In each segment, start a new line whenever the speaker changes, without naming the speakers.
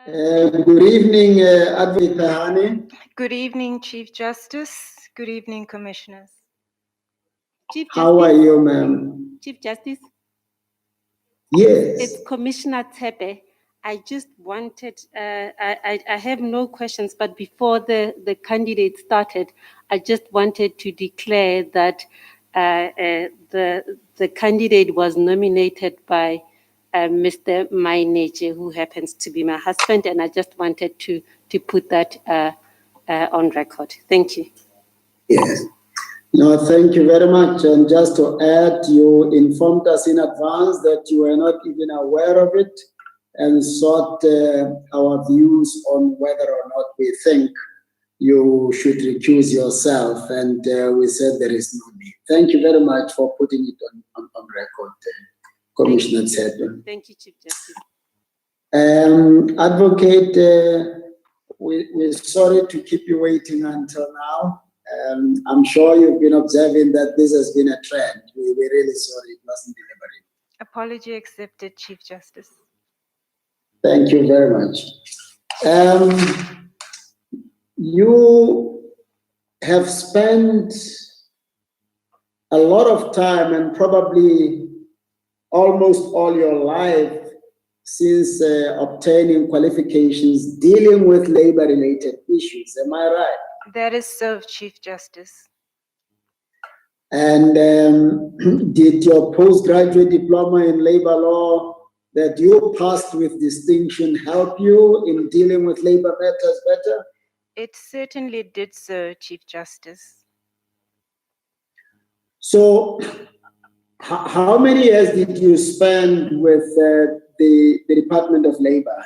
Good evening, Advocate Phehane.
Good evening, Chief Justice. Good evening, Commissioners.
How are you, ma'am?
Chief Justice?
Yes.
It's Commissioner Tepe. I just wanted, I have no questions, but before the candidate started, I just wanted to declare that the candidate was nominated by Mr. Maineche, who happens to be my husband, and I just wanted to put that on record. Thank you.
Yes. No, thank you very much. And just to add, you informed us in advance that you were not even aware of it and sought our views on whether or not we think you should recuse yourself. And we said there is no need. Thank you very much for putting it on record, Commissioner Tsepe.
Thank you, Chief Justice.
Advocate, we're sorry to keep you waiting until now. I'm sure you've been observing that this has been a trend. We're really sorry it wasn't deliberate.
Apology accepted, Chief Justice.
Thank you very much. You have spent a lot of time and probably almost all your life since obtaining qualifications dealing with labor-related issues. Am I right?
That is so, Chief Justice.
And did your postgraduate diploma in labor law that you passed with distinction help you in dealing with labor matters better?
It certainly did so, Chief Justice.
So, how many years did you spend with the Department of Labor?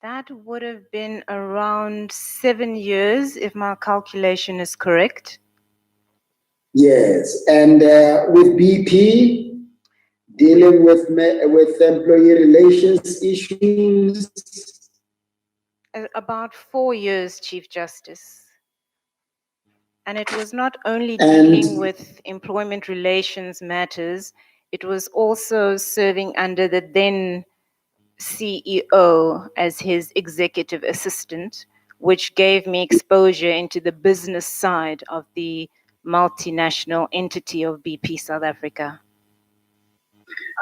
That would have been around 7 years, if my calculation is correct.
Yes, and with BP, dealing with employee relations issues?
About 4 years, Chief Justice. And it was not only dealing with employment relations matters, it was also serving under the then CEO as his executive assistant, which gave me exposure into the business side of the multinational entity of BP South Africa.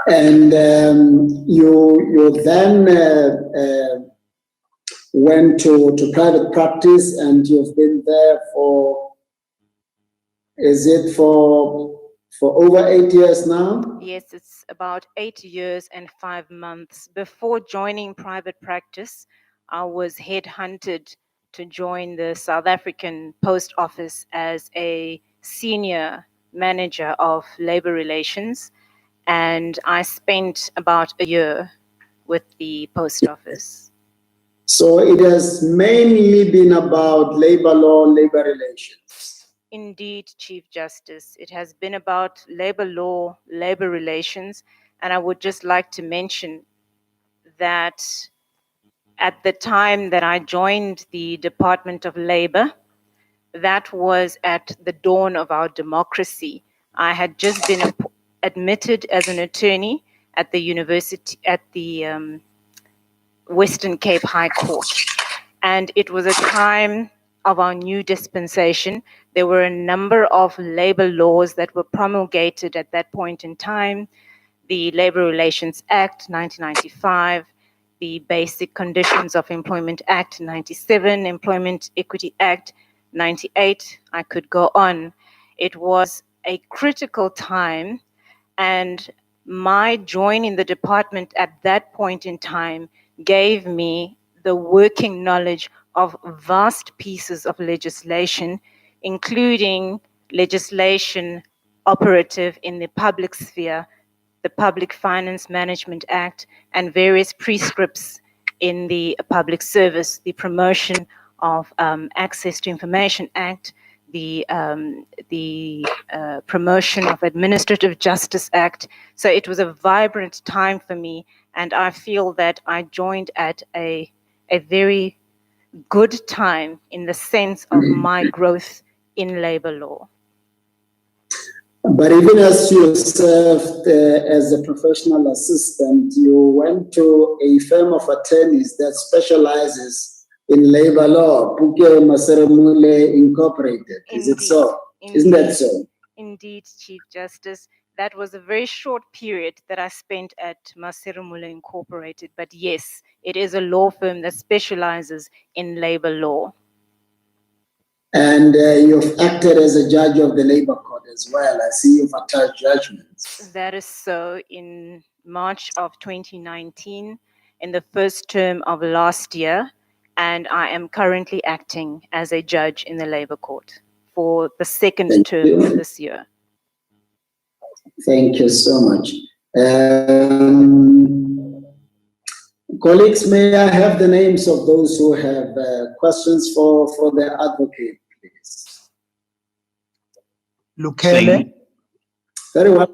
And you then went to private practice, and you've been there for, is it for over 8 years now?
Yes, it's about 8 years and 5 months. Before joining private practice, I was headhunted to join the South African Post Office as a senior manager of labor relations, and I spent about a year with the Post Office.
So it has mainly been about labor law, labor relations.
Indeed, Chief Justice. It has been about labor law, labor relations, and I would just like to mention that at the time that I joined the Department of Labor, that was at the dawn of our democracy. I had just been admitted as an attorney at the university, at the Western Cape High Court. And it was a time of our new dispensation. There were a number of labor laws that were promulgated at that point in time. The Labor Relations Act, 1995, the Basic Conditions of Employment Act, 97, Employment Equity Act, 98. I could go on. It was a critical time, and my joining the department at that point in time gave me the working knowledge of vast pieces of legislation, including legislation operative in the public sphere, the Public Finance Management Act, and various prescripts in the Public Service, the Promotion of Access to Information Act, the Promotion of Administrative Justice Act. So it was a vibrant time for me, and I feel that I joined at a very good time in the sense of my growth in labor law.
But even as you served as a professional assistant, you went to a firm of attorneys that specializes in labor law, Puke Maseremule Incorporated. Is it so? Isn't that so?
Indeed, Chief Justice. That was a very short period that I spent at Maseremule Incorporated. But yes, it is a law firm that specializes in labor law.
And you've acted as a judge of the labor court as well. I see you've attached judgments.
That is so. In March of 2019, in the first term of last year, and I am currently acting as a judge in the labor court for the second term of this year.
Thank you so much. Colleagues, may I have the names of those who have questions for the advocate, please?
Lukele.
Very well.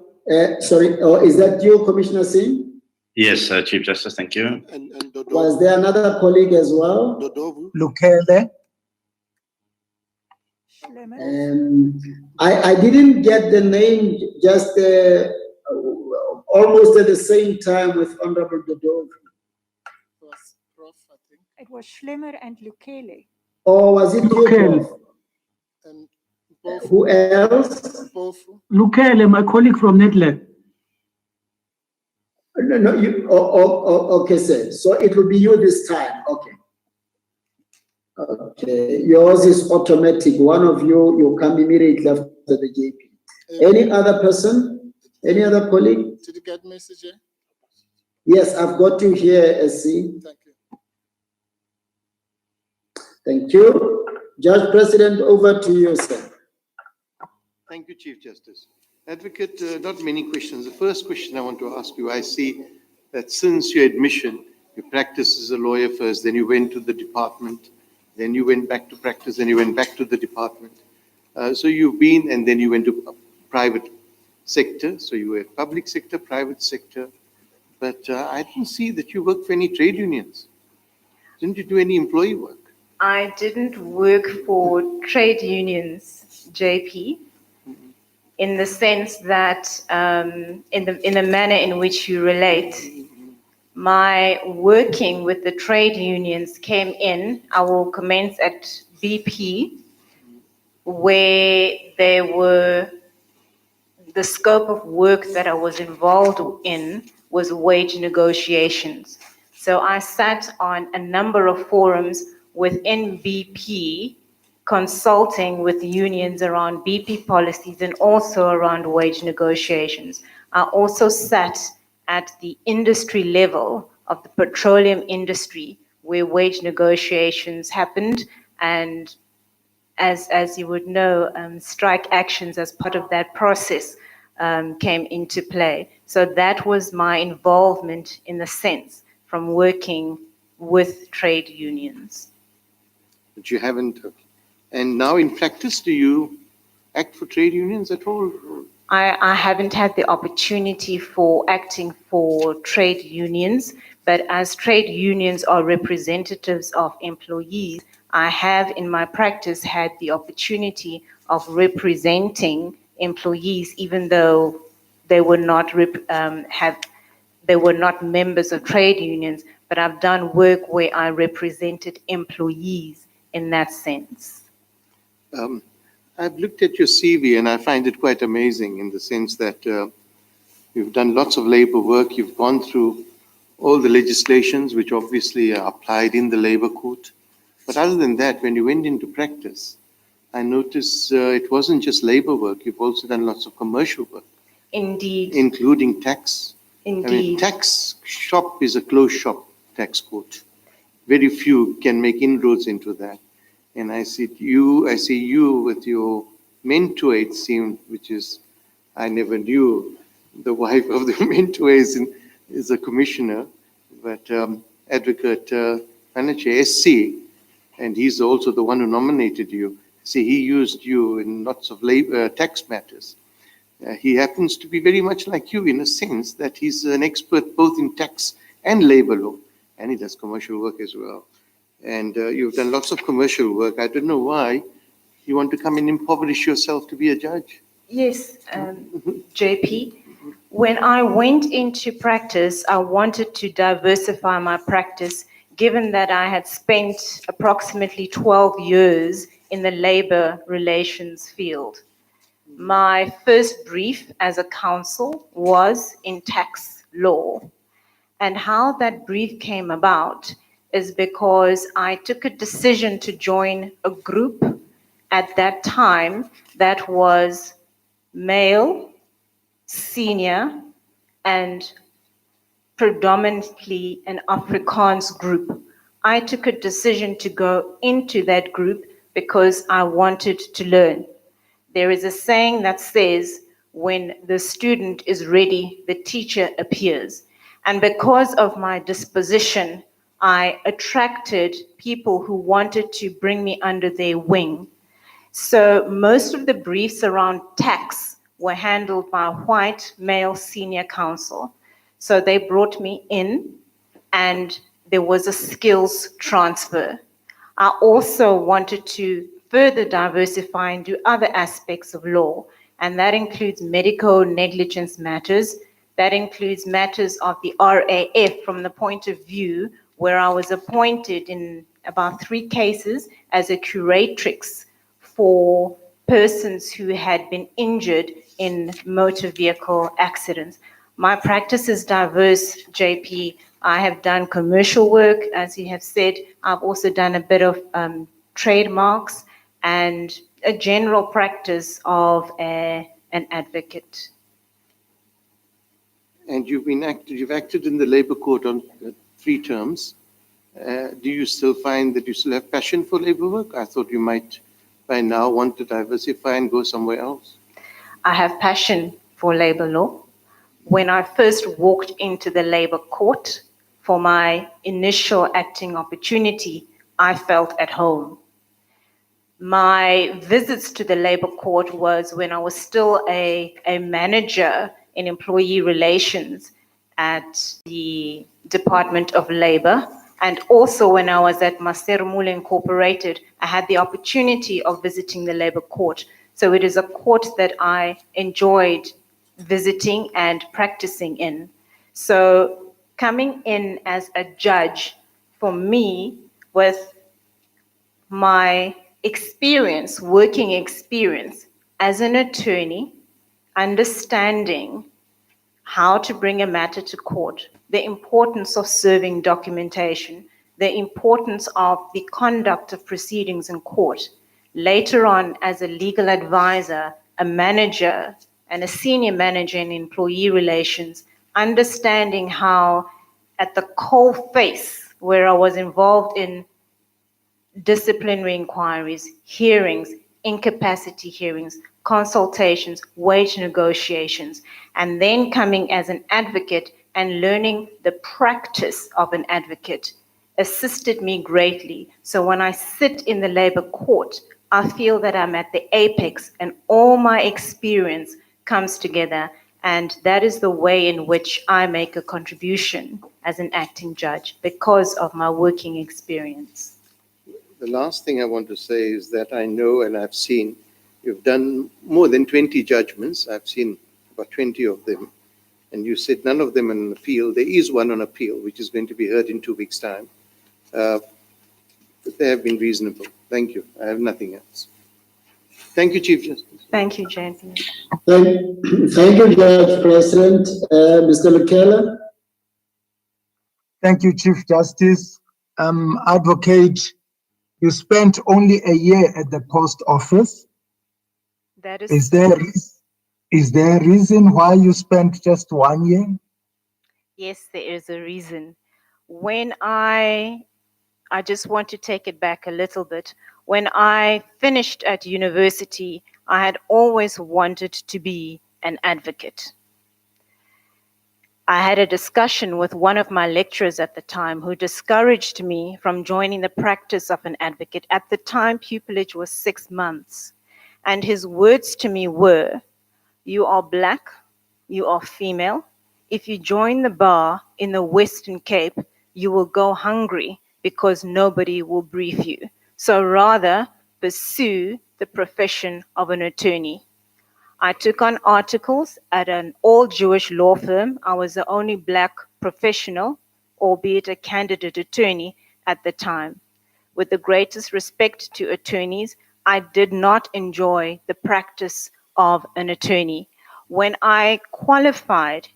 Sorry, is that you, Commissioner Singh?
Yes, Chief Justice, thank you.
And Dodovu.
Was there another colleague as well?
Dodovu.
Lukele.
I didn't get the name just almost at the same time with Honorable Dodov.
It was Schlemmer and Lukele.
Or was it you?
And
Who else?
Lukele, my colleague from Netland.
No, you. Okay, sir. So it will be you this time. Okay. Okay. Yours is automatic. One of you come immediately after the JP. Any other person? Any other colleague?
Did you get message here?
Yes, I've got you here, SC.
Thank you.
Thank you. Judge President, over to you, sir.
Thank you, Chief Justice. Advocate, not many questions. The first question I want to ask you, I see that since your admission, you practiced as a lawyer first, then you went to the department, then you went back to practice, then you went back to the department. So you've been, and then you went to private sector. So you were public sector, private sector. But I didn't see that you worked for any trade unions. Didn't you do any employee work?
I didn't work for trade unions, JP, in the sense that in the manner in which you relate, my working with the trade unions came in. I will commence at BP, where there were the scope of work that I was involved in was wage negotiations. So I sat on a number of forums within BP, consulting with unions around BP policies and also around wage negotiations. I also sat at the industry level of the petroleum industry where wage negotiations happened, and as you would know, strike actions as part of that process came into play. So that was my involvement in the sense from working with trade unions.
But you haven't. And now in practice, do you act for trade unions at all?
I haven't had the opportunity for acting for trade unions, but as trade unions are representatives of employees, I have in my practice had the opportunity of representing employees, even though they were not members of trade unions, but I've done work where I represented employees in that sense.
I've looked at your CV and I find it quite amazing in the sense that you've done lots of labor work. You've gone through all the legislations which obviously are applied in the labor court. But other than that, when you went into practice, I noticed it wasn't just labor work. You've also done lots of commercial work.
Indeed.
Including tax.
Indeed.
I mean, tax shop is a closed shop, tax court. Very few can make inroads into that. And I see you with your mentor, it seemed, which is, I never knew the wife of the mentor is a commissioner, but Advocate Phehane, SC, and he's also the one who nominated you. See, he used you in lots of labor, tax matters. He happens to be very much like you in a sense that he's an expert both in tax and labor law, and he does commercial work as well. And you've done lots of commercial work. I don't know why you want to come and impoverish yourself to be a judge.
Yes, JP. When I went into practice, I wanted to diversify my practice, given that I had spent approximately 12 years in the labor relations field. My first brief as a counsel was in tax law. And how that brief came about is because I took a decision to join a group at that time that was male, senior, and predominantly an Afrikaans group. I took a decision to go into that group because I wanted to learn. There is a saying that says, when the student is ready, the teacher appears. And because of my disposition, I attracted people who wanted to bring me under their wing. So most of the briefs around tax were handled by a white male senior counsel. So they brought me in and there was a skills transfer. I also wanted to further diversify and do other aspects of law, and that includes medical negligence matters. That includes matters of the RAF from the point of view where I was appointed in about 3 cases as a curatrix for persons who had been injured in motor vehicle accidents. My practice is diverse, JP. I have done commercial work, as you have said. I've also done a bit of trademarks and a general practice of an advocate.
And you've acted in the labor court on 3 terms. Do you still find that you still have passion for labor work? I thought you might by now want to diversify and go somewhere else.
I have passion for labor law. When I first walked into the labor court for my initial acting opportunity, I felt at home. My visits to the labor court was when I was still a manager in employee relations at the Department of Labor. And also when I was at Masermule Incorporated, I had the opportunity of visiting the labor court. So it is a court that I enjoyed visiting and practicing in. So coming in as a judge, for me, with my experience, working experience as an attorney, understanding how to bring a matter to court, the importance of serving documentation, the importance of the conduct of proceedings in court. Later on, as a legal advisor, a manager, and a senior manager in employee relations, understanding how at the cold face where I was involved in disciplinary inquiries, hearings, incapacity hearings, consultations, wage negotiations, and then coming as an advocate and learning the practice of an advocate assisted me greatly. So when I sit in the labor court, I feel that I'm at the apex and all my experience comes together, and that is the way in which I make a contribution as an acting judge because of my working experience.
The last thing I want to say is that I know and I've seen you've done more than 20 judgments. I've seen about 20 of them. And you said none of them on appeal. There is one on appeal, which is going to be heard in 2 weeks' time. But they have been reasonable. Thank you. I have nothing else. Thank you, Chief Justice.
Thank you, JP.
Thank you, Judge President. Mr. Lekela?
Thank you, Chief Justice. Advocate, you spent only a year at the post office.
That
Is there a reason why you spent just 1 year?
Yes, there is a reason. When I just want to take it back a little bit. When I finished at university, I had always wanted to be an advocate. I had a discussion with one of my lecturers at the time who discouraged me from joining the practice of an advocate. At the time, pupillage was 6 months. And his words to me were, "You are black, you are female. If you join the bar in the Western Cape, you will go hungry because nobody will brief you. So rather pursue the profession of an attorney." I took on articles at an all-Jewish law firm. I was the only black professional, albeit a candidate attorney at the time. With the greatest respect to attorneys, I did not enjoy the practice of an attorney. When I qualified,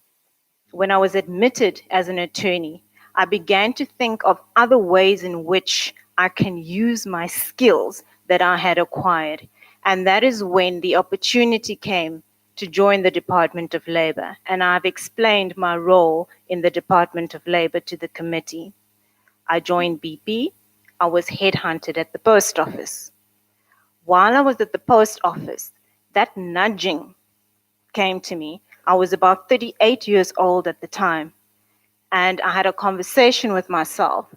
when I was admitted as an attorney, I began to think of other ways in which I can use my skills that I had acquired. And that is when the opportunity came to join the Department of Labor. And I've explained my role in the Department of Labor to the committee. I joined BP. I was headhunted at the post office. While I was at the post office, that nudging came to me. I was about 38 years old at the time. And I had a conversation with myself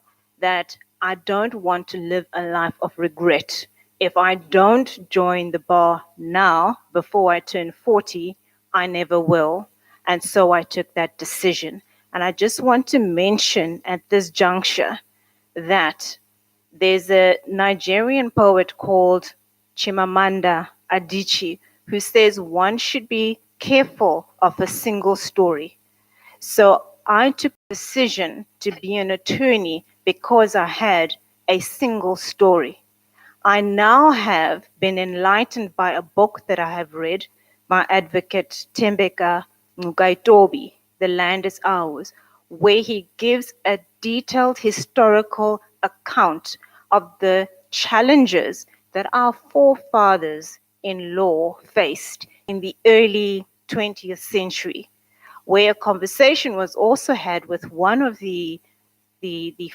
that I don't want to live a life of regret. If I don't join the bar now, before I turn 40, I never will. And so I took that decision. And I just want to mention at this juncture that there's a Nigerian poet called Chimamanda Adichie who says one should be careful of a single story. So I took the decision to be an attorney because I had a single story. I now have been enlightened by a book that I have read by advocate Tembeka Mugaitobi, The Land is Ours, where he gives a detailed historical account of the challenges that our forefathers in law faced in the early 20th century, where a conversation was also had with one of the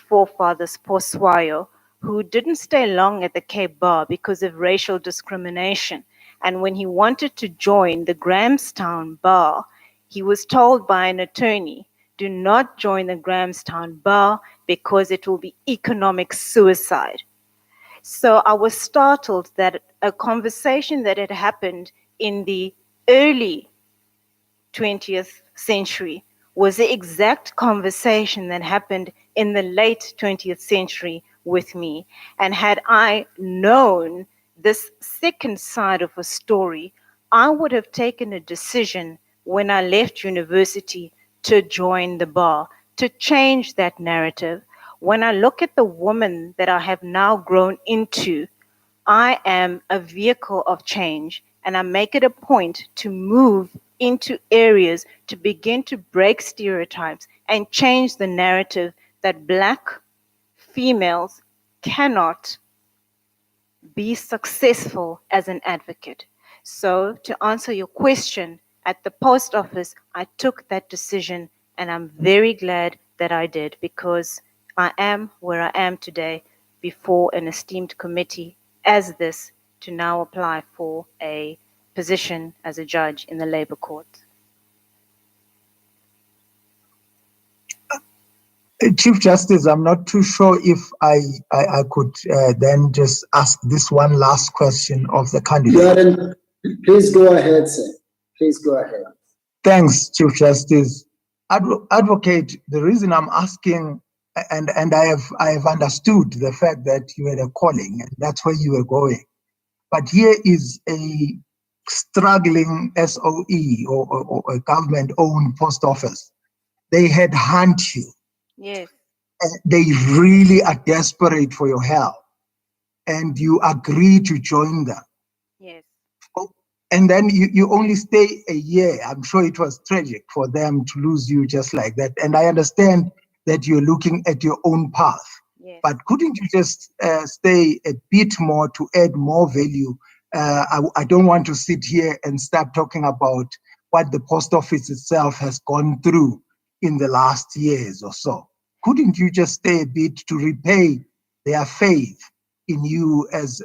forefathers, Poswayo, who didn't stay long at the Cape Bar because of racial discrimination. And when he wanted to join the Grahamstown Bar, he was told by an attorney, do not join the Grahamstown Bar because it will be economic suicide. So I was startled that a conversation that had happened in the early 20th century was the exact conversation that happened in the late 20th century with me. And had I known this second side of a story, I would have taken a decision when I left university to join the bar, to change that narrative. When I look at the woman that I have now grown into, I am a vehicle of change, and I make it a point to move into areas to begin to break stereotypes and change the narrative that Black females cannot be successful as an advocate. So to answer your question, at the post office, I took that decision, and I'm very glad that I did, because I am where I am today before an esteemed committee as this to now apply for a position as a judge in the labor court.
Chief Justice, I'm not too sure if I could then just ask this one last question of the candidate.
Please go ahead, sir. Please go ahead.
Thanks, Chief Justice. Advocate, the reason I'm asking, and I have understood the fact that you had a calling and that's where you were going. But here is a struggling SOE or a government-owned post office. They headhunt you.
Yes.
They really are desperate for your help, and you agree to join them.
Yes.
And then you only stay a year. I'm sure it was tragic for them to lose you just like that. And I understand that you're looking at your own path.
Yes.
But couldn't you just stay a bit more to add more value? I don't want to sit here and start talking about what the post office itself has gone through in the last years or so. Couldn't you just stay a bit to repay their faith in you as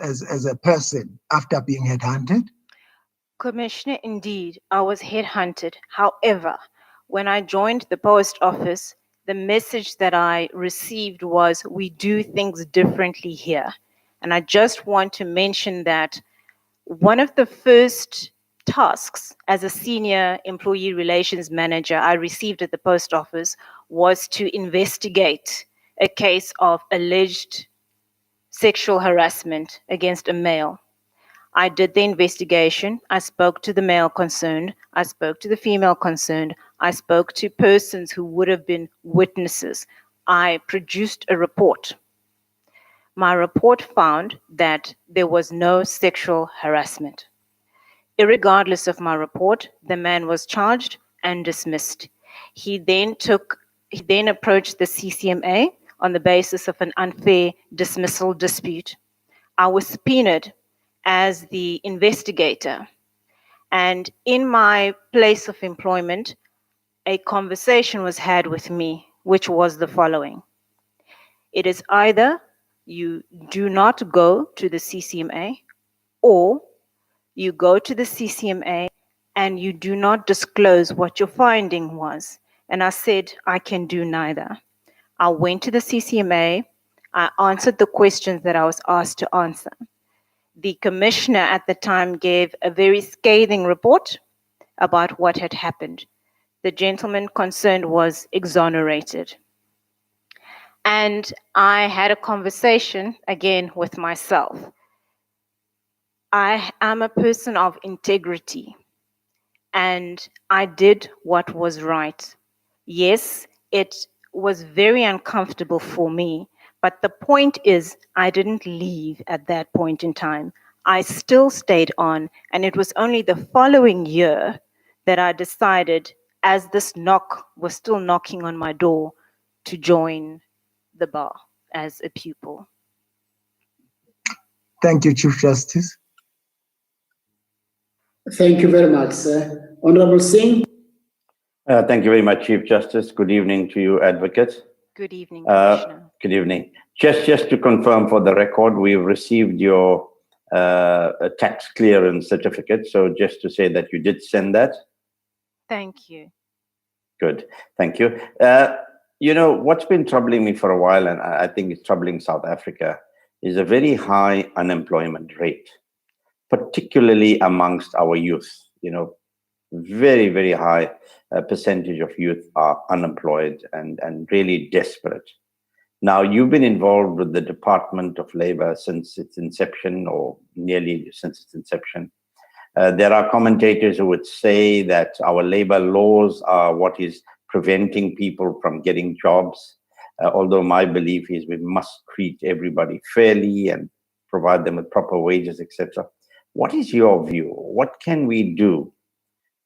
a person after being headhunted?
Commissioner, indeed, I was headhunted. However, when I joined the post office, the message that I received was, we do things differently here. And I just want to mention that one of the first tasks as a senior employee relations manager I received at the post office was to investigate a case of alleged sexual harassment against a male. I did the investigation. I spoke to the male concerned. I spoke to the female concerned. I spoke to persons who would have been witnesses. I produced a report. My report found that there was no sexual harassment. Irregardless of my report, the man was charged and dismissed. He then approached the CCMA on the basis of an unfair dismissal dispute. I was subpoenaed as the investigator, and in my place of employment, a conversation was had with me, which was the following. It is either you do not go to the CCMA, or you go to the CCMA and you do not disclose what your finding was. And I said, I can do neither. I went to the CCMA. I answered the questions that I was asked to answer. The commissioner at the time gave a very scathing report about what had happened. The gentleman concerned was exonerated. And I had a conversation again with myself. I am a person of integrity, and I did what was right. Yes, it was very uncomfortable for me, but the point is I didn't leave at that point in time. I still stayed on, and it was only the following year that I decided, as this knock was still knocking on my door, to join the bar as a pupil.
Thank you, Chief Justice.
Thank you very much, sir. Honorable Singh.
Thank you very much, Chief Justice. Good evening to you, Advocate.
Good evening, Commissioner.
Good evening. Just to confirm for the record, we've received your tax clearance certificate. So just to say that you did send that.
Thank you.
Good. Thank you. You know, what's been troubling me for a while, and I think it's troubling South Africa, is a very high unemployment rate, particularly amongst our youth. You know, very, very high percentage of youth are unemployed and really desperate. Now, you've been involved with the Department of Labor since its inception, or nearly since its inception. There are commentators who would say that our labor laws are what is preventing people from getting jobs. Although my belief is we must treat everybody fairly and provide them with proper wages, etc. What is your view? What can we do,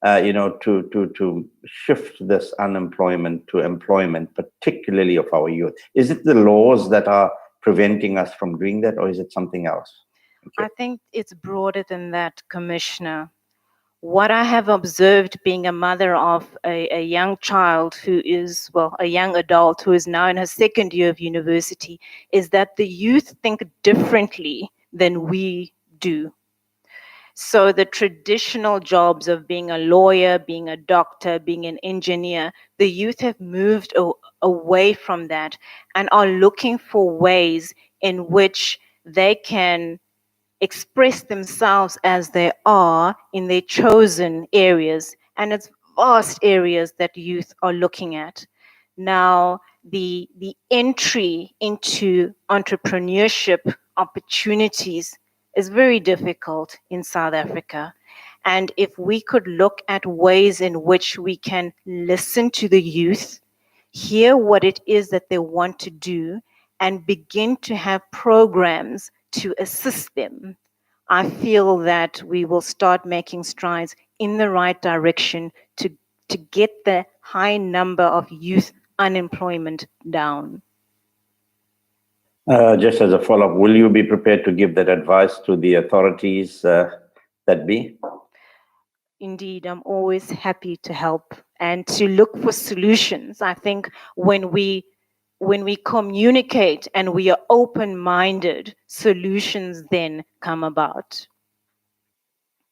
you know, to shift this unemployment to employment, particularly of our youth? Is it the laws that are preventing us from doing that, or is it something else?
I think it's broader than that, Commissioner. What I have observed being a mother of a young child who is, well, a young adult who is now in her second year of university, is that the youth think differently than we do. So the traditional jobs of being a lawyer, being a doctor, being an engineer, the youth have moved away from that and are looking for ways in which they can express themselves as they are in their chosen areas, and it's vast areas that youth are looking at. Now, the entry into entrepreneurship opportunities is very difficult in South Africa. And if we could look at ways in which we can listen to the youth, hear what it is that they want to do, and begin to have programs to assist them, I feel that we will start making strides in the right direction to get the high number of youth unemployment down.
Just as a follow-up, will you be prepared to give that advice to the authorities that be?
Indeed, I'm always happy to help and to look for solutions. I think when we communicate and we are open-minded, solutions then come about.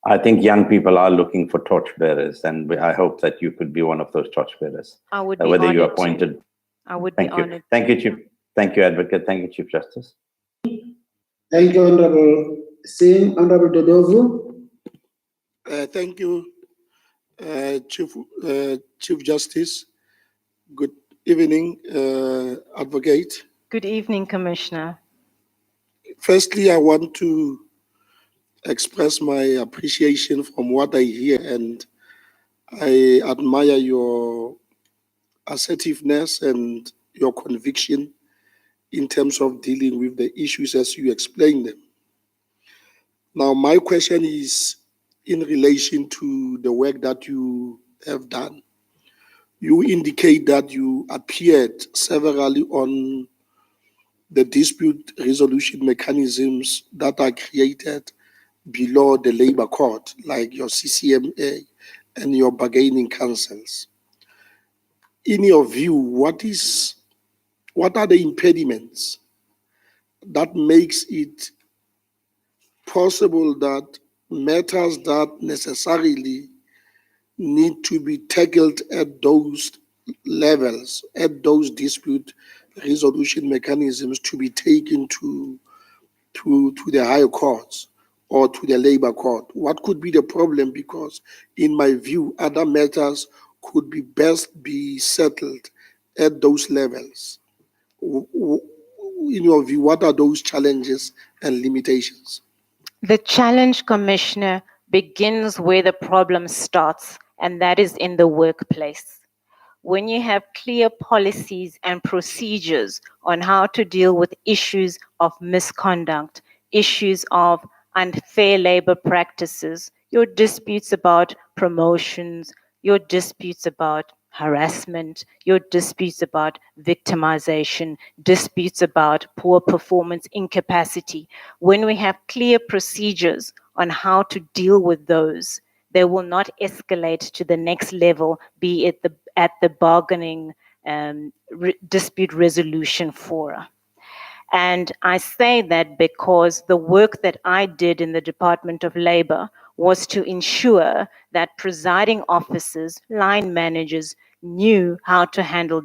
I think young people are looking for torchbearers, and I hope that you could be one of those torchbearers.
I would be
whether
honored
you're appointed.
to. I would be honored.
Thank you, Chief. Thank you, Advocate. Thank you, Chief Justice.
Thank you, Honorable Singh. Honorable Dodovu.
Thank you, Chief Justice. Good evening, Advocate.
Good evening, Commissioner.
Firstly, I want to express my appreciation from what I hear, and I admire your assertiveness and your conviction in terms of dealing with the issues as you explain them. Now, my question is in relation to the work that you have done. You indicate that you appeared severally on the dispute resolution mechanisms that are created below the labor court, like your CCMA and your bargaining councils. In your view, what are the impediments that makes it possible that matters that necessarily need to be tackled at those levels, at those dispute resolution mechanisms, to be taken to the higher courts or to the labor court? What could be the problem? Because in my view, other matters could be best be settled at those levels. In your view, what are those challenges and limitations?
The challenge, Commissioner, begins where the problem starts, and that is in the workplace. When you have clear policies and procedures on how to deal with issues of misconduct, issues of unfair labor practices, your disputes about promotions, your disputes about harassment, your disputes about victimization, disputes about poor performance, incapacity. When we have clear procedures on how to deal with those, they will not escalate to the next level, be it at the bargaining dispute resolution fora. And I say that because the work that I did in the Department of Labor was to ensure that presiding officers, line managers knew how to handle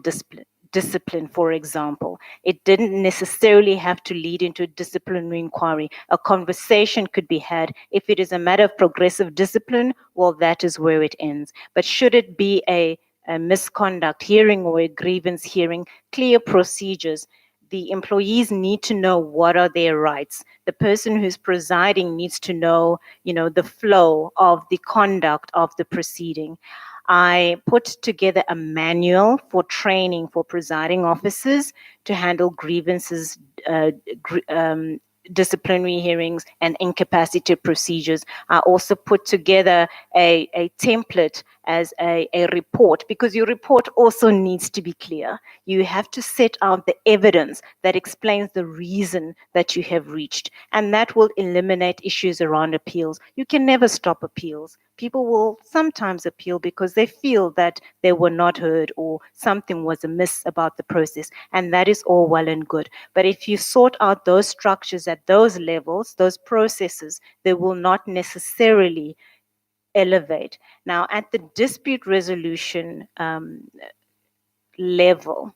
discipline, for example. It didn't necessarily have to lead into a disciplinary inquiry. A conversation could be had. If it is a matter of progressive discipline, well, that is where it ends. But should it be a misconduct hearing or a grievance hearing, clear procedures. The employees need to know what are their rights. The person who's presiding needs to know, the flow of the conduct of the proceeding. I put together a manual for training for presiding officers to handle grievances, disciplinary hearings, and incapacity procedures. I also put together a template as a report, because your report also needs to be clear. You have to set out the evidence that explains the reason that you have reached, and that will eliminate issues around appeals. You can never stop appeals. People will sometimes appeal because they feel that they were not heard or something was amiss about the process, and that is all well and good. But if you sort out those structures at those levels, those processes, they will not necessarily elevate. Now, at the dispute resolution level,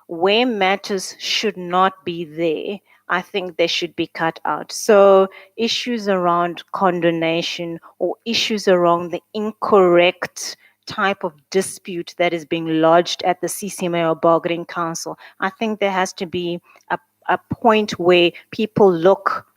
where matters should not be there, I think they should be cut out. So issues around condonation or issues around the incorrect type of dispute that is being lodged at the CCMA or bargaining council, I think there has to be a point where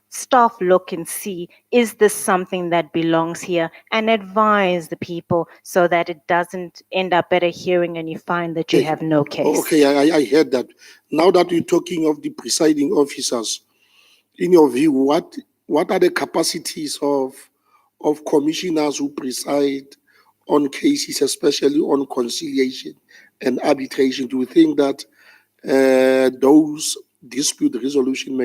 staff look and see, is this something that belongs here, and advise the people so that it doesn't end up at a hearing and you find that you have no case.
Okay, I heard that. Now that you're talking of the presiding officers, in your view, what are the capacities of commissioners who preside on cases, especially on conciliation and arbitration? Do you think that those dispute resolution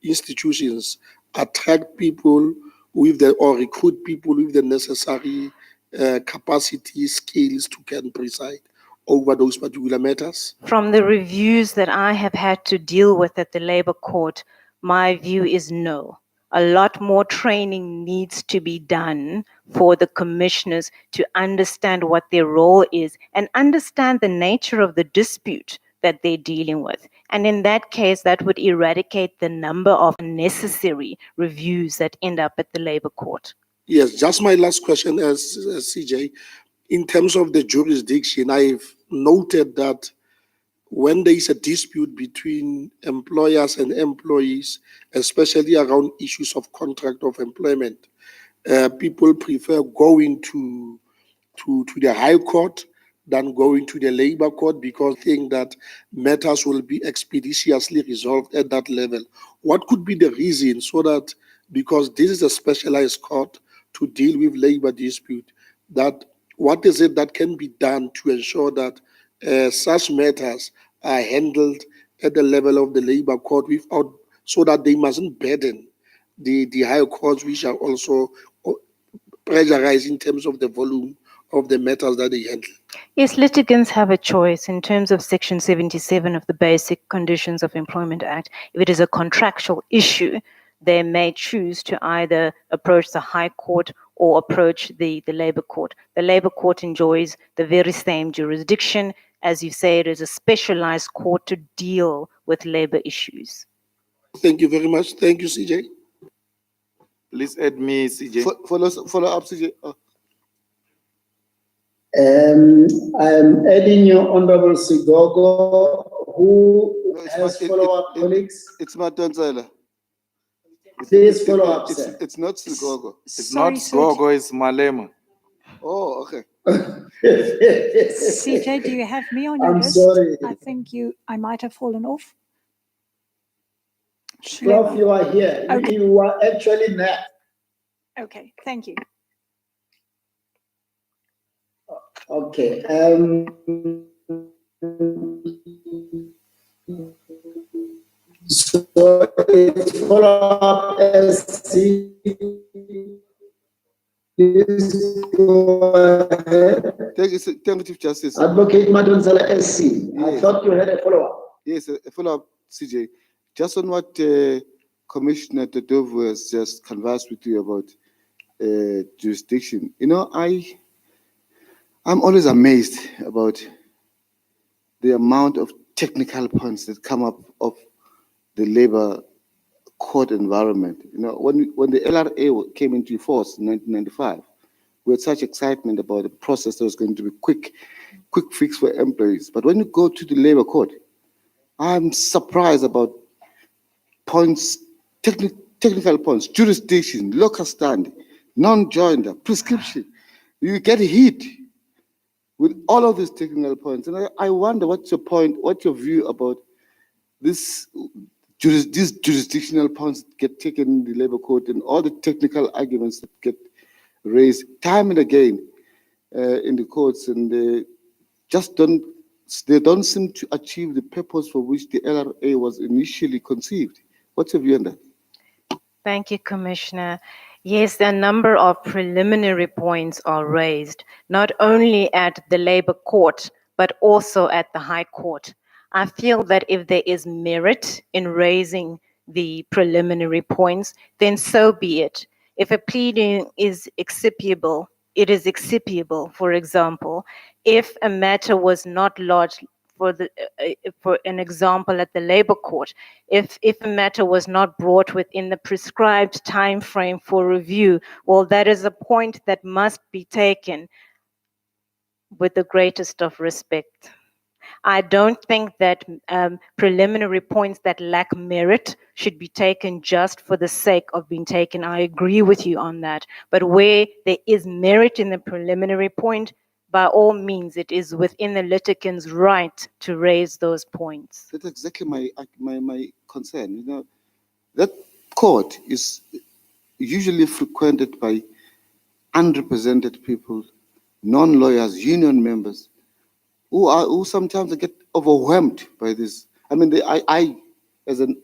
institutions attract people or recruit people with the necessary capacity, skills to can preside over those particular matters?
From the reviews that I have had to deal with at the Labour Court, my view is no. A lot more training needs to be done for the commissioners to understand what their role is and understand the nature of the dispute that they're dealing with. And in that case, that would eradicate the number of unnecessary reviews that end up at the Labour Court.
Yes, just my last question as CJ. In terms of the jurisdiction, I've noted that when there is a dispute between employers and employees, especially around issues of contract of employment, people prefer going to the High Court than going to the Labor Court because they think that matters will be expeditiously resolved at that level. What could be the reason so that, because this is a specialized court to deal with labor dispute, that what is it that can be done to ensure that such matters are handled at the level of the Labor Court without, so that they mustn't burden the higher courts, which are also pressurized in terms of the volume of the matters that they handle?
Yes, litigants have a choice in terms of Section 77 of the Basic Conditions of Employment Act. If it is a contractual issue, they may choose to either approach the High Court or approach the Labour Court. The Labour Court enjoys the very same jurisdiction. As you say, it is a specialized court to deal with labour issues.
Thank you very much. Thank you, CJ.
Please add me, CJ.
Follow up, CJ.
I'm adding you, Honorable Sigogo, who has follow-up colleagues.
It's Matanzela.
Please follow up, sir.
It's not Sigogo. It's
Sorry,
not Sigogo, it's Malema.
Oh, okay.
CJ, do you have me on your
I'm
list?
sorry.
I think I might have fallen off.
Prof, you are here.
Okay.
You are actually next.
Okay, thank you.
Okay. So it's follow-up SC. Please go ahead.
Thank you, thank you, Justice.
Advocate Madonsela SC. I
Yes.
thought you had a follow-up.
Yes, a follow-up, CJ. Just on what Commissioner Todov has just conversed with you about jurisdiction. You know, I'm always amazed about the amount of technical points that come up of the labor court environment. You know, when the LRA came into force in 1995, we had such excitement about the process that was going to be quick fix for employees. But when you go to the labor court, I'm surprised about points, technical points, jurisdiction, local standing, non-joinder, prescription. You get hit with all of these technical points. And I wonder what's your view about these jurisdictional points that get taken in the labor court and all the technical arguments that get raised time and again in the courts, and they don't seem to achieve the purpose for which the LRA was initially conceived. What's your view on that?
Thank you, Commissioner. Yes, a number of preliminary points are raised, not only at the Labour Court, but also at the High Court. I feel that if there is merit in raising the preliminary points, then so be it. If a pleading is excipiable, it is excipiable. For example, if a matter was not lodged, for an example, at the Labour Court, if a matter was not brought within the prescribed time frame for review, well, that is a point that must be taken with the greatest of respect. I don't think that preliminary points that lack merit should be taken just for the sake of being taken. I agree with you on that. But where there is merit in the preliminary point, by all means, it is within the litigant's right to raise those points.
That's exactly my concern. You know, that court is usually frequented by unrepresented people, non-lawyers, union members, who sometimes get overwhelmed by this. I mean, I as an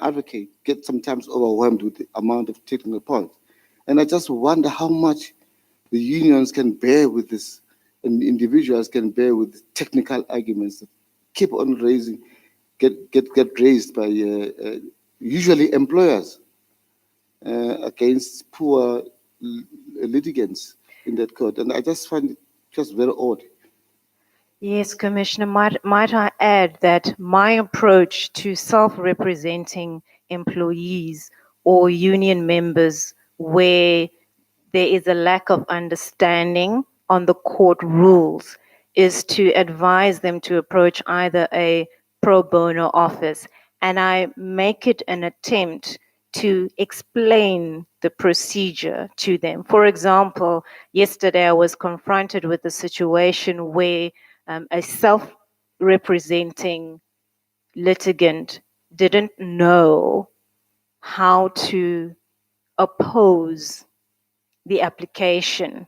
advocate get sometimes overwhelmed with the amount of technical points, and I just wonder how much the unions can bear with this, and individuals can bear with the technical arguments that keep on get raised by usually employers against poor litigants in that court, and I just find it just very odd.
Yes, Commissioner, might I add that my approach to self-representing employees or union members where there is a lack of understanding on the court rules is to advise them to approach either a pro bono office, and I make it an attempt to explain the procedure to them. For example, yesterday I was confronted with a situation where a self-representing litigant didn't know how to oppose the application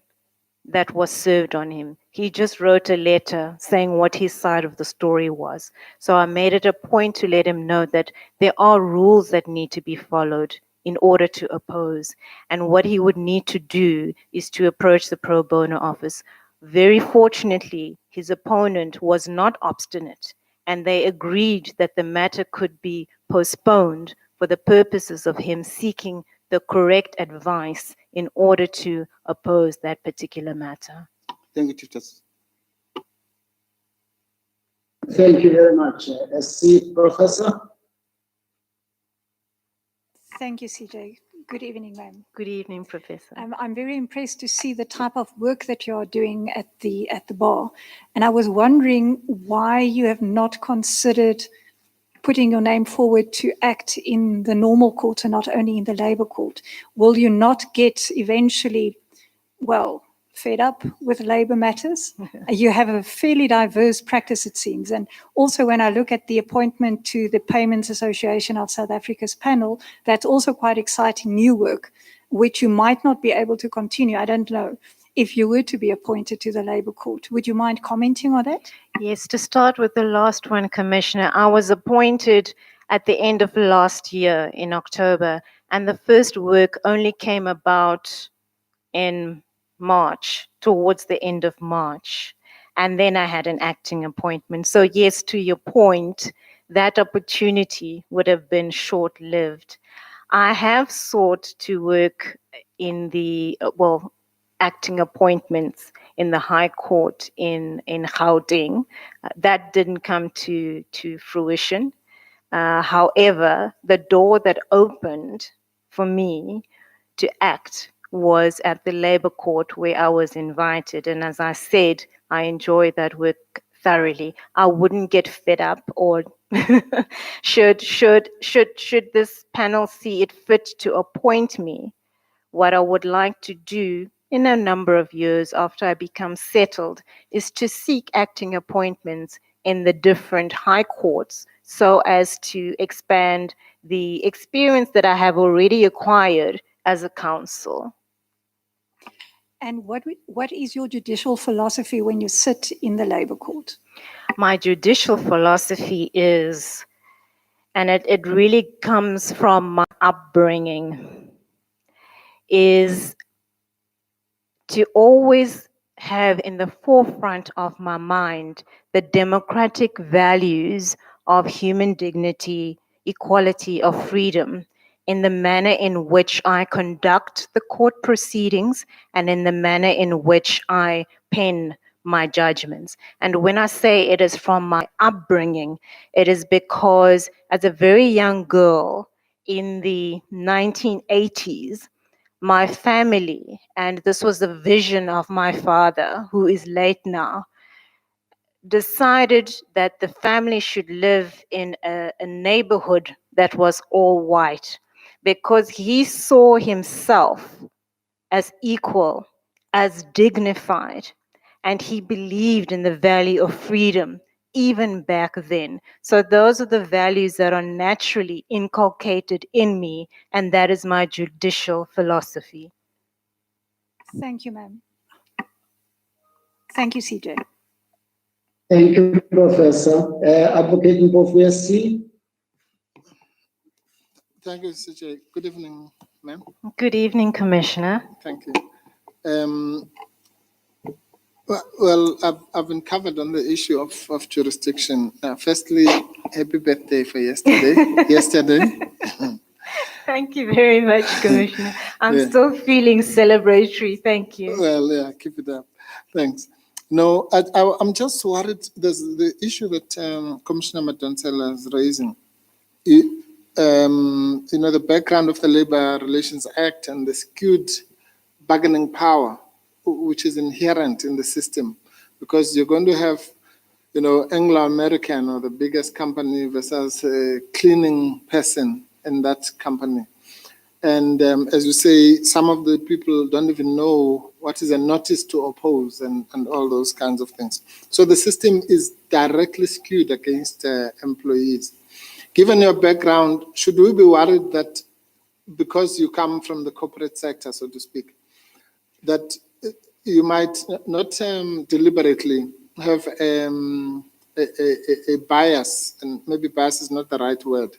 that was served on him. He just wrote a letter saying what his side of the story was. So I made it a point to let him know that there are rules that need to be followed in order to oppose. And what he would need to do is to approach the pro bono office. Very fortunately, his opponent was not obstinate, and they agreed that the matter could be postponed for the purposes of him seeking the correct advice in order to oppose that particular matter.
Thank you, Chief Justice.
Thank you very much. SC, Professor.
Thank you, CJ. Good evening, ma'am.
Good evening, Professor.
I'm very impressed to see the type of work that you are doing at the bar. And I was wondering why you have not considered putting your name forward to act in the normal court and not only in the labor court. Will you not get eventually, well, fed up with labor matters? You have a fairly diverse practice, it seems. And also when I look at the appointment to the Payments Association of South Africa's panel, that's also quite exciting new work, which you might not be able to continue. I don't know. If you were to be appointed to the Labour Court, would you mind commenting on that?
Yes, to start with the last one, Commissioner, I was appointed at the end of last year in October, and the first work only came about in March, towards the end of March. And then I had an acting appointment. So yes, to your point, that opportunity would have been short-lived. I have sought to work in the, acting appointments in the High Court in Gauteng. That didn't come to fruition. However, the door that opened for me to act was at the Labour Court, where I was invited. And as I said, I enjoy that work thoroughly. I wouldn't get fed up, or should this panel see it fit to appoint me. What I would like to do in a number of years after I become settled is to seek acting appointments in the different high courts so as to expand the experience that I have already acquired as a counsel.
And what is your judicial philosophy when you sit in the Labour Court?
My judicial philosophy is, and it really comes from my upbringing, is to always have in the forefront of my mind the democratic values of human dignity, equality, of freedom, in the manner in which I conduct the court proceedings and in the manner in which I pen my judgments. And when I say it is from my upbringing, it is because as a very young girl in the 1980s, my family, and this was the vision of my father, who is late now, decided that the family should live in a neighborhood that was all white, because he saw himself as equal, as dignified, and he believed in the value of freedom even back then. So those are the values that are naturally inculcated in me, and that is my judicial philosophy.
Thank you, ma'am. Thank you, CJ.
Thank you, Professor. Advocate Mpofu, SC.
Thank you, CJ. Good evening, ma'am.
Good evening, Commissioner.
Thank you. Well, I've been covered on the issue of jurisdiction. Firstly, happy birthday for yesterday.
Thank you very much, Commissioner. I'm
Yeah.
still feeling celebratory. Thank you.
Well, yeah, keep it up. Thanks. No, I'm just worried. There's the issue that Commissioner Madonsela is raising. The background of the Labor Relations Act and the skewed bargaining power, which is inherent in the system,
because you're going to have, you know, Anglo-American or the biggest company versus a cleaning person in that company. And as you say, some of the people don't even know what is a notice to oppose and all those kinds of things. So the system is directly skewed against employees. Given your background, should we be worried that because you come from the corporate sector, so to speak, that you might not deliberately have a bias, and maybe bias is not the right word,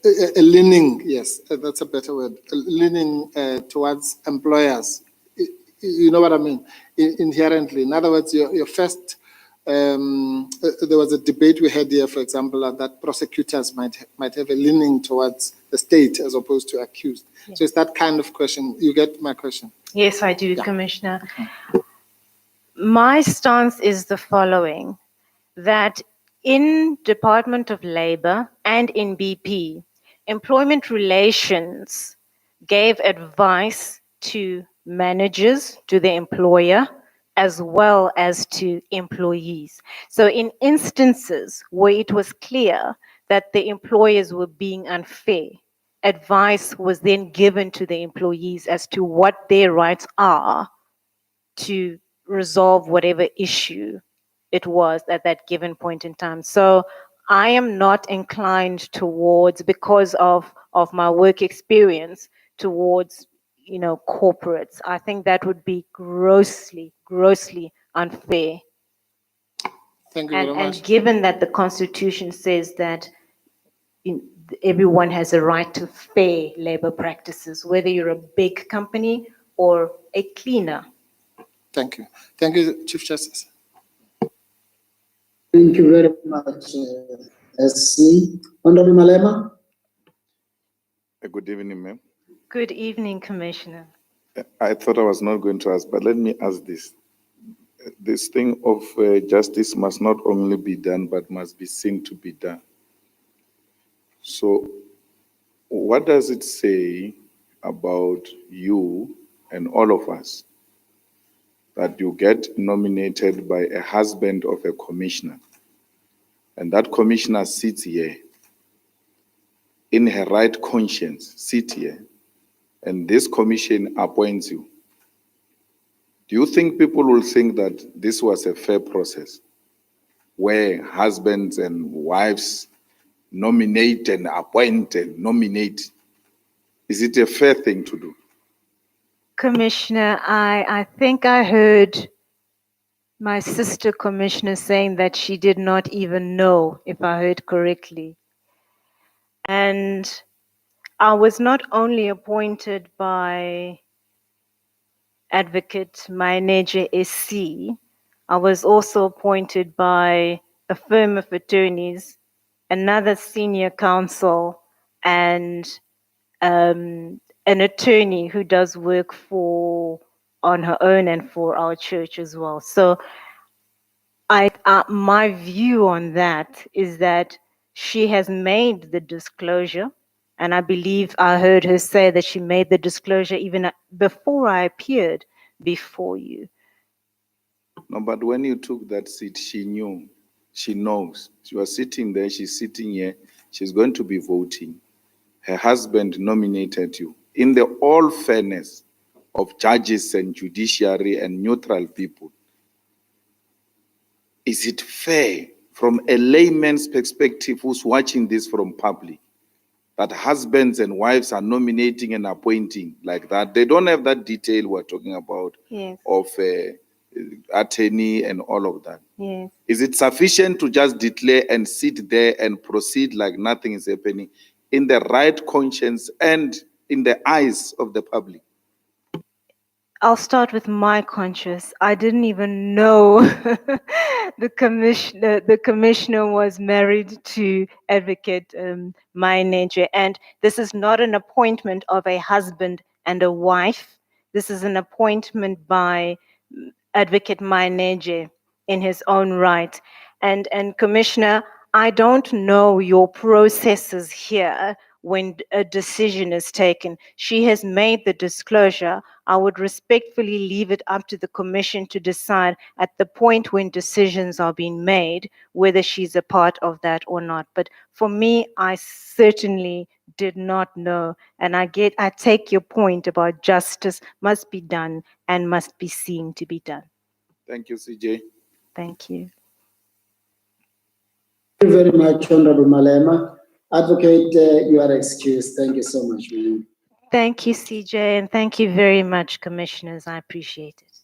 a leaning, yes, that's a better word, a leaning towards employers. You know what I mean? Inherently. In other words, your first, there was a debate we had here, for example, that prosecutors might have a leaning towards the state as opposed to accused. Yes. So it's that kind of question. You get my question?
Yes, I do, yeah. Commissioner. My stance is the following, that in Department of Labor and in BP, employment relations gave advice to managers, to the employer, as well as to employees. So in instances where it was clear that the employers were being unfair, advice was then given to the employees as to what their rights are to resolve whatever issue it was at that given point in time. So I am not inclined towards, because of my work experience, towards, you know, corporates. I think that would be grossly unfair.
Thank you very much.
And given that the Constitution says that everyone has a right to fair labor practices, whether you're a big company or a cleaner.
Thank you. Thank you, Chief Justice.
Thank you very much, SC. Honorable Malema.
Good evening, ma'am.
Good evening, Commissioner.
I thought I was not going to ask, but let me ask this. This thing of justice must not only be done, but must be seen to be done. So what does it say about you and all of us that you get nominated by a husband of a commissioner, and that commissioner sits here in her right conscience, sit here, and this commission appoints you? Do you think people will think that this was a fair process where husbands and wives nominate and appoint and nominate? Is it a fair thing to do?
Commissioner, I think I heard my sister commissioner saying that she did not even know, if I heard correctly. And I was not only appointed by Advocate Manager SC, I was also appointed by a firm of attorneys, another senior counsel, and an attorney who does work on her own and for our church as well. So my view on that is that she has made the disclosure, and I believe I heard her say that she made the disclosure even before I appeared before you.
No, but when you took that seat, she knew, she knows. She was sitting there, she's sitting here, she's going to be voting. Her husband nominated you. In the all fairness of judges and judiciary and neutral people, is it fair from a layman's perspective who's watching this from public that husbands and wives are nominating and appointing like that? They don't have that detail we're talking about, yes, of attorney and all of that.
Yes.
Is it sufficient to just declare and sit there and proceed like nothing is happening in the right conscience and in the eyes of the public?
I'll start with my conscience. I didn't even know the commissioner was married to Advocate Manager, and this is not an appointment of a husband and a wife. This is an appointment by Advocate Manager in his own right. And Commissioner, I don't know your processes here when a decision is taken. She has made the disclosure. I would respectfully leave it up to the Commission to decide at the point when decisions are being made whether she's a part of that or not. But for me, I certainly did not know, and I take your point about justice must be done and must be seen to be done.
Thank you, CJ.
Thank you.
Thank you very much, Honorable Malema. Advocate, you are excused. Thank you so much, ma'am.
Thank you, CJ, and thank you very much, Commissioners. I appreciate it.